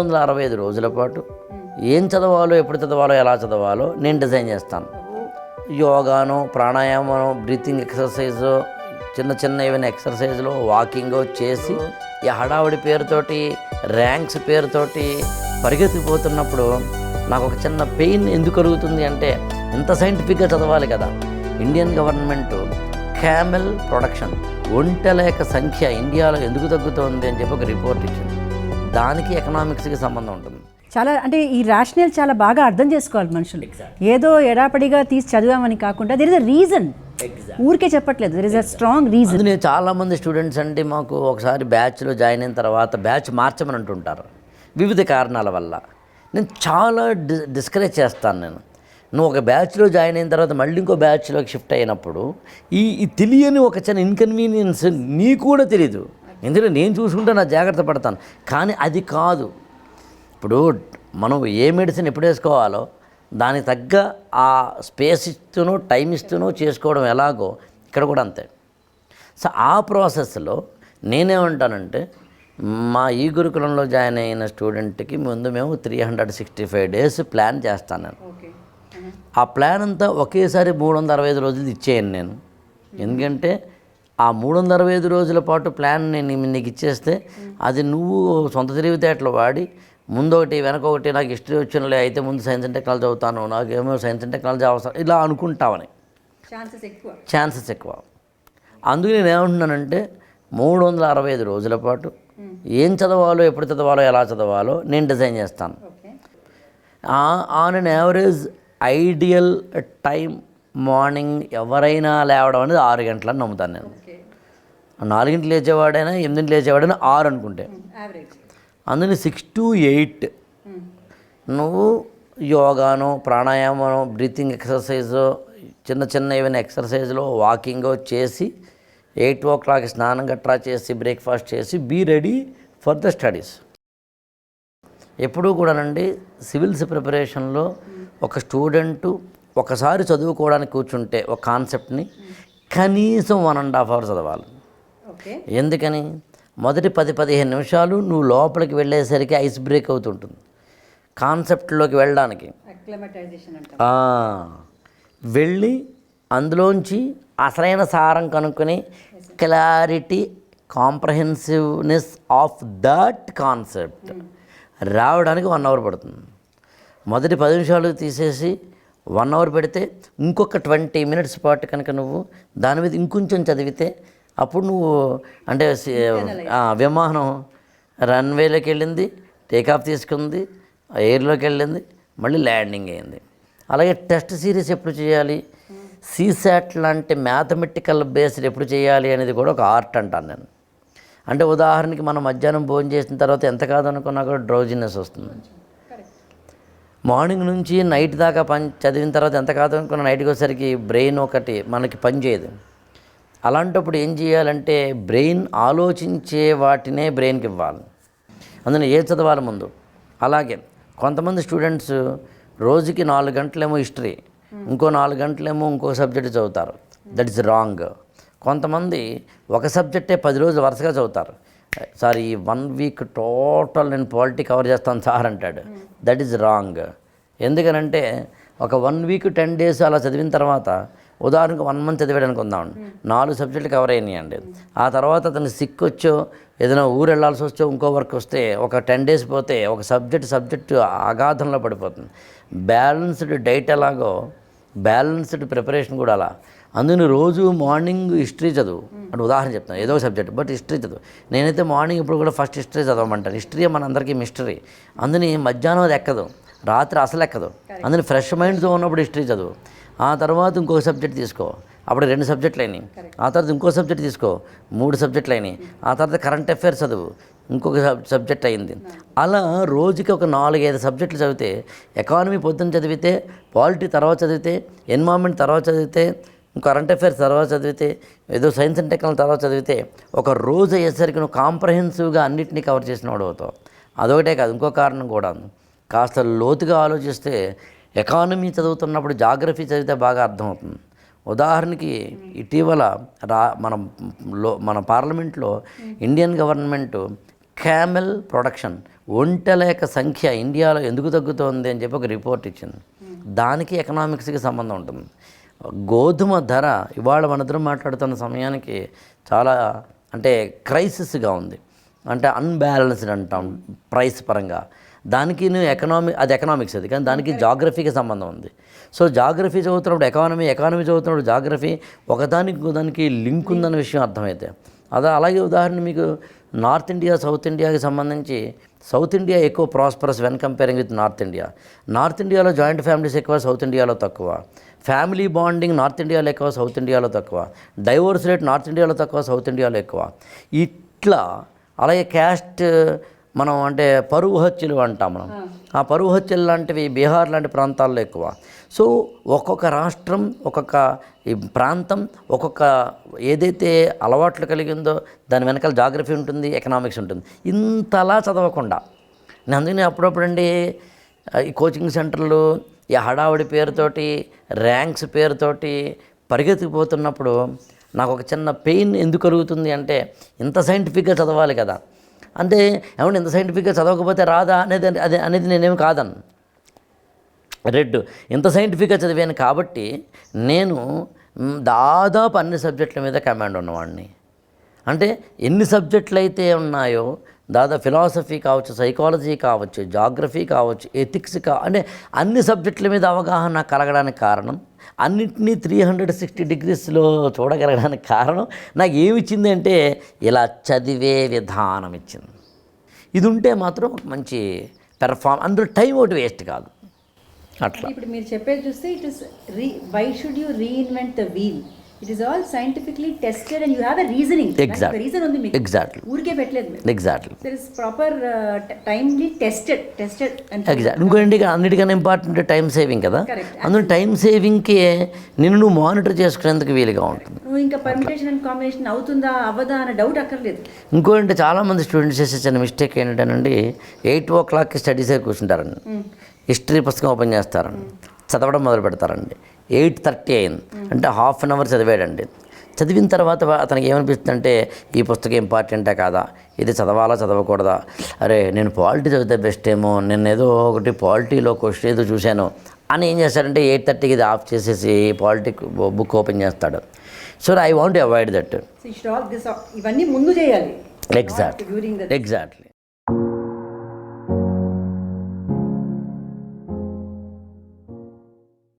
365 రోజుల పాటు ఏం చదవాలో, ఎప్పుడు చదవాలో, ఎలా చదవాలో నేను డిజైన్ చేస్తాను. యోగానో, ప్రాణాయామనో, బ్రీతింగ్ ఎక్సర్సైజో, చిన్న చిన్న ఏమైనా ఎక్సర్సైజ్లో వాకింగో చేసి ఈ హడావుడి పేరుతోటి, ర్యాంక్స్ పేరుతోటి పరిగెత్తిపోతున్నప్పుడు నాకు ఒక చిన్న పెయిన్ ఎందుకు కలుగుతుంది అంటే, ఇంత సైంటిఫిక్గా చదవాలి కదా. ఇండియన్ గవర్నమెంట్ క్యామెల్ ప్రొడక్షన్, ఒంటెల సంఖ్య ఇండియాలో ఎందుకు తగ్గుతోంది అని చెప్పి ఒక రిపోర్ట్ ఇచ్చింది. దానికి ఎకనామిక్స్కి సంబంధం ఉంటుంది. చాలా అంటే ఈ రేషనల్ చాలా బాగా అర్థం చేసుకోవాలి మనుషులు. ఏదో ఎడాపడిగా తీసి చదివామని కాకుండా దెర్ ఇస్ అ రీజన్. ఊరికే చెప్పట్లేదు, there is a strong reason. నేను చాలామంది స్టూడెంట్స్ అంటే మాకు ఒకసారి బ్యాచ్లో జాయిన్ అయిన తర్వాత బ్యాచ్ మార్చమని అంటుంటారు వివిధ కారణాల వల్ల. నేను చాలా డిస్కరేజ్ చేస్తాను. నువ్వు ఒక బ్యాచ్లో జాయిన్ అయిన తర్వాత మళ్ళీ ఇంకో బ్యాచ్లోకి షిఫ్ట్ అయినప్పుడు ఈ తెలియని ఒక చిన్న ఇన్కన్వీనియన్స్ నీకు కూడా తెలీదు. ఎందుకంటే నేను చూసుకుంటే నా జాగ్రత్త పడతాను, కానీ అది కాదు. ఇప్పుడు మనం ఏ మెడిసిన్ ఎప్పుడు వేసుకోవాలో దానికి తగ్గ ఆ స్పేస్ ఇస్తూనో టైం ఇస్తూనో చేసుకోవడం ఎలాగో ఇక్కడ కూడా అంతే. సో ఆ ప్రాసెస్లో నేనేమంటానంటే, మా ఈ గురుకులంలో జాయిన్ అయిన స్టూడెంట్కి ముందు మేము 365 days ప్లాన్ చేస్తాను నేను. ఆ ప్లాన్ అంతా ఒకేసారి 365 రోజులు ఇచ్చేయను నేను. ఎందుకంటే ఆ 365 రోజుల పాటు ప్లాన్ నేను నీకు ఇచ్చేస్తే అది నువ్వు సొంత తెలివితేటలు వాడి ముందొకటి వెనకొకటి, నాకు హిస్టరీ వచ్చినలే అయితే ముందు సైన్స్ అండ్ టెక్నాలజీ అవుతాను, నాకేమో సైన్స్ అండ్ టెక్నాలజీ అవసరం, ఇలా అనుకుంటామని ఛాన్సెస్ ఎక్కువ. అందుకు నేను ఏమంటున్నానంటే 365 రోజుల పాటు ఏం చదవాలో, ఎప్పుడు చదవాలో, ఎలా చదవాలో నేను డిజైన్ చేస్తాను. On an average ideal time morning ఎవరైనా లేవడం అనేది 6 గంటలని నమ్ముతాను నేను. 4 గంటలు లేచేవాడైనా 8 గంటలు లేచేవాడైనా 6 అనుకుంటే, అందుకని 6 to 8 నువ్వు యోగానో, ప్రాణాయామనో, బ్రీతింగ్ ఎక్సర్సైజో, చిన్న చిన్న ఏమైనా ఎక్సర్సైజ్లో వాకింగో చేసి 8 o'clock స్నానం గట్రా చేసి బ్రేక్ఫాస్ట్ చేసి be ready for the studies. ఎప్పుడూ కూడానండి సివిల్స్ ప్రిపరేషన్లో ఒక స్టూడెంటు ఒకసారి చదువుకోవడానికి కూర్చుంటే ఒక కాన్సెప్ట్ని కనీసం 1.5 hours చదవాలి. ఎందుకని మొదటి 10-15 నిమిషాలు నువ్వు లోపలికి వెళ్ళేసరికి ఐస్ బ్రేక్ అవుతుంటుంది కాన్సెప్ట్లోకి వెళ్ళడానికి. వెళ్ళి అందులోంచి అసలైన సారం కనుక్కొని క్లారిటీ, కాంప్రహెన్సివ్నెస్ ఆఫ్ దట్ కాన్సెప్ట్ రావడానికి 1 hour పడుతుంది. మొదటి 10 నిమిషాలు తీసేసి 1 hour పెడితే ఇంకొక 20 minutes పాటు కనుక నువ్వు దాని మీద ఇంకొంచెం చదివితే అప్పుడు నువ్వు అంటే విమానం రన్వేలోకి వెళ్ళింది, టేకాఫ్ తీసుకుంది, ఎయిర్లోకి వెళ్ళింది, మళ్ళీ ల్యాండింగ్ అయింది. అలాగే టెస్ట్ సిరీస్ ఎప్పుడు చేయాలి, సీసాట్ లాంటి మ్యాథమెటికల్ బేస్డ్ ఎప్పుడు చేయాలి అనేది కూడా ఒక ఆర్ట్ అంటాను నేను. అంటే ఉదాహరణకి మనం మధ్యాహ్నం భోజనం చేసిన తర్వాత ఎంత కాదనుకున్నా కూడా డ్రౌజినెస్ వస్తుంది. మార్నింగ్ నుంచి నైట్ దాకా చదివిన తర్వాత ఎంత కాదనుకున్నా నైట్కి వచ్చేసరికి బ్రెయిన్ ఒకటి మనకి పని చేయదు. అలాంటప్పుడు ఏం చేయాలంటే బ్రెయిన్ ఆలోచించే వాటినే బ్రెయిన్కి ఇవ్వాలి. అందులో ఏ చదవాలి ముందు. అలాగే కొంతమంది స్టూడెంట్స్ రోజుకి 4 గంటలేమో హిస్టరీ, ఇంకో 4 గంటలేమో ఇంకో సబ్జెక్ట్ చదువుతారు. That is wrong. కొంతమంది ఒక సబ్జెక్టే 10 రోజులు వరుసగా చదువుతారు. సార్ ఈ 1 week టోటల్ నేను పాలిటీ కవర్ చేస్తాను సార్ అంటాడు. That is wrong. ఎందుకనంటే ఒక 1 week 10 days అలా చదివిన తర్వాత, ఉదాహరణకు 1 month చదివాడు అనుకుందాం, 4 సబ్జెక్టులు కవర్ అయినాయండి. ఆ తర్వాత అతను సిక్ వచ్చో ఏదైనా ఊరు వెళ్ళాల్సి వచ్చో ఇంకో వర్క్ వస్తే ఒక 10 days పోతే ఒక సబ్జెక్టు అగాధంలో పడిపోతుంది. బ్యాలెన్స్డ్ డైట్ ఎలాగో బ్యాలెన్స్డ్ ప్రిపరేషన్ కూడా అలా. అందుకని రోజు మార్నింగ్ హిస్టరీ చదువు అంటే ఉదాహరణ చెప్తాను, ఏదో ఒక సబ్జెక్ట్, బట్ హిస్టరీ చదువు. నేనైతే మార్నింగ్ ఇప్పుడు కూడా ఫస్ట్ హిస్టరీ చదవమంటాను. హిస్టరీ మన అందరికీ మిస్టరీ. అందుకని మధ్యాహ్నం అది ఎక్కదు, రాత్రి అసలు ఎక్కదు. అందుకని ఫ్రెష్ మైండ్తో ఉన్నప్పుడు హిస్టరీ చదువు. ఆ తర్వాత ఇంకొక సబ్జెక్ట్ తీసుకో, అప్పుడు 2 subjects అయినాయి. ఆ తర్వాత ఇంకో సబ్జెక్ట్ తీసుకో, 3 subjects అయినాయి. ఆ తర్వాత కరెంట్ అఫైర్స్ చదువు, ఇంకొక సబ్జెక్ట్ అయింది. అలా రోజుకి ఒక 4-5 సబ్జెక్టులు చదివితే, ఎకానమీ పొద్దున్న చదివితే, పాలిటీ తర్వాత చదివితే, ఎన్విరాన్మెంట్ తర్వాత చదివితే, కరెంట్ అఫైర్స్ తర్వాత చదివితే, ఏదో సైన్స్ అండ్ టెక్నాలజీ తర్వాత చదివితే, ఒక రోజు అయ్యేసరికి నువ్వు కాంప్రహెన్సివ్గా అన్నింటినీ కవర్ చేసిన వాడు అవుతావు. అదొకటే కాదు, ఇంకో కారణం కూడా. కాస్త లోతుగా ఆలోచిస్తే ఎకానమీ చదువుతున్నప్పుడు జాగ్రఫీ చదివితే బాగా అర్థమవుతుంది. ఉదాహరణకి ఇటీవల మన పార్లమెంట్లో ఇండియన్ గవర్నమెంట్ క్యామెల్ ప్రొడక్షన్, ఒంటెల సంఖ్య ఇండియాలో ఎందుకు తగ్గుతోంది అని చెప్పి ఒక రిపోర్ట్ ఇచ్చింది. దానికి ఎకనామిక్స్కి సంబంధం ఉంటుంది. గోధుమ ధర ఇవాళ మనందరం మాట్లాడుతున్న సమయానికి చాలా అంటే క్రైసిస్గా ఉంది, అంటే అన్బ్యాలెన్స్డ్ అంటాం ప్రైస్ పరంగా. దానికి ఎకనామిక్స్ అది, కానీ దానికి జాగ్రఫీకి సంబంధం ఉంది. సో జాగ్రఫీ చదువుతున్నప్పుడు ఎకానమీ చదువుతున్నప్పుడు జాగ్రఫీ, ఒకదానికి లింక్ ఉందన్న విషయం అర్థమైతే అలాగే ఉదాహరణ మీకు నార్త్ ఇండియా సౌత్ ఇండియాకి సంబంధించి సౌత్ ఇండియా ఎక్కువ prosperous when comparing with north India. North ఇండియాలో జాయింట్ ఫ్యామిలీస్ ఎక్కువ, సౌత్ ఇండియాలో తక్కువ. ఫ్యామిలీ బాండింగ్ నార్త్ ఇండియాలో ఎక్కువ, సౌత్ ఇండియాలో తక్కువ. డైవోర్స్ రేట్ నార్త్ ఇండియాలో తక్కువ, సౌత్ ఇండియాలో ఎక్కువ. ఇట్లా అలాగే క్యాస్ట్ మనం అంటే పరువు హత్యలు అంటాం మనం, ఆ పరువు హత్యలు లాంటివి బీహార్ లాంటి ప్రాంతాల్లో ఎక్కువ. సో ఒక్కొక్క రాష్ట్రం ఒక్కొక్క ఈ ప్రాంతం ఒక్కొక్క ఏదైతే అలవాట్లు కలిగిందో దాని వెనకాల జాగ్రఫీ ఉంటుంది, ఎకనామిక్స్ ఉంటుంది. ఇంతలా చదవకుండా నేను అందుకని అప్పుడప్పుడండి ఈ కోచింగ్ సెంటర్లు ఈ హడావుడి పేరుతోటి ర్యాంక్స్ పేరుతోటి పరిగెత్తిపోతున్నప్పుడు నాకు ఒక చిన్న పెయిన్ ఎందుకు కలుగుతుంది అంటే, ఇంత సైంటిఫిక్గా చదవాలి కదా అంటే ఏమంటే ఇంత సైంటిఫిక్గా చదవకపోతే రాదా అనేది నేనేమి కాదను. ఇంత సైంటిఫిక్గా చదివాను కాబట్టి నేను దాదాపు అన్ని సబ్జెక్టుల మీద కమాండ్ ఉన్నవాడిని. అంటే ఎన్ని సబ్జెక్టులు అయితే ఉన్నాయో దాదాపు ఫిలాసఫీ కావచ్చు, సైకాలజీ కావచ్చు, జాగ్రఫీ కావచ్చు, ఎథిక్స్ అంటే అన్ని సబ్జెక్టుల మీద అవగాహన కలగడానికి కారణం, అన్నింటినీ 360 డిగ్రీస్లో చూడగలగడానికి కారణం నాకు ఏమిచ్చింది అంటే ఇలా చదివే విధానం ఇచ్చింది. ఇది ఉంటే మాత్రం మంచి అందులో టైం ఒకటి వేస్ట్ కాదు. అట్లా ఇప్పుడు మీరు చెప్పేది చూస్తే it is why should you reinvent the wheel, it is all scientifically tested and you have a reasoning. Reason ఉంది మీకు, ఎగ్జాక్ట్లీ ఊరికే పెట్టలేదు. Exactly there is proper timely tested. Exact. ఇంకోటి అన్నిటికన్నా ఇంపార్టెంట్ టైం సేవింగ్ కదా. అందులో టైం సేవింగ్కి నువ్వు monitor చేసుకునేందుకు వీలుగా ఉంటుంది. నువ్వు ఇంకా పర్మిటేషన్ అండ్ కాంబినేషన్ అవుతుందా అవ్వదా అనే డౌట్ అక్కర్లేదు. ఇంకోటి చాలామంది స్టూడెంట్స్ చేసే చిన్న మిస్టేక్ ఏంటంటే 8 o'clockకి స్టడీసే కూర్చుంటారండి. హిస్టరీ పుస్తకం ఓపెన్ చేస్తారండి, చదవడం మొదలు పెడతారండి. 8:30 అయింది అంటే హాఫ్ అన్ అవర్ చదివాడండి. చదివిన తర్వాత అతనికి ఏమనిపిస్తుందంటే ఈ పుస్తకం ఇంపార్టెంటా కాదా, ఇది చదవాలా చదవకూడదా, అరే నేను పాలిటీ చదివితే బెస్ట్ ఏమో, నేను ఏదో ఒకటి పాలిటీలో క్వశ్చన్ ఏదో చూశాను అని ఏం చేస్తాడంటే 8:30కి ఇది ఆఫ్ చేసేసి పాలిటిక్ బుక్ ఓపెన్ చేస్తాడు. So I want to avoid that. ఇవన్నీ ముందు చేయాలి. ఎగ్జాక్ట్లీ.